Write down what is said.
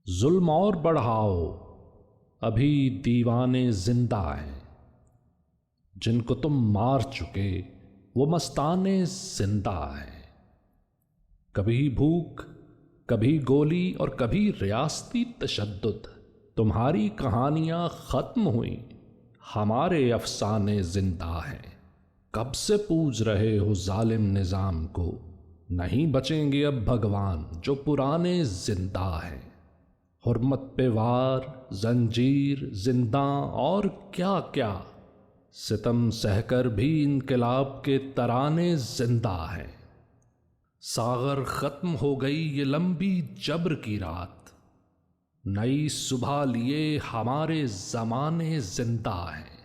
ظلم اور بڑھاؤ، ابھی دیوانے زندہ ہیں۔ جن کو تم مار چکے وہ مستانے زندہ ہیں۔ کبھی بھوک، کبھی گولی اور کبھی ریاستی تشدد، تمہاری کہانیاں ختم ہوئیں، ہمارے افسانے زندہ ہیں۔ کب سے پوج رہے ہو ظالم نظام کو، نہیں بچیں گے اب بھگوان جو پرانے زندہ ہیں۔ حرمت پہ وار، زنجیر، زنداں اور کیا کیا، ستم سہ کر بھی انقلاب کے ترانے زندہ ہیں۔ ساغر ختم ہو گئی یہ لمبی جبر کی رات، نئی صبح لیے ہمارے زمانے زندہ ہیں۔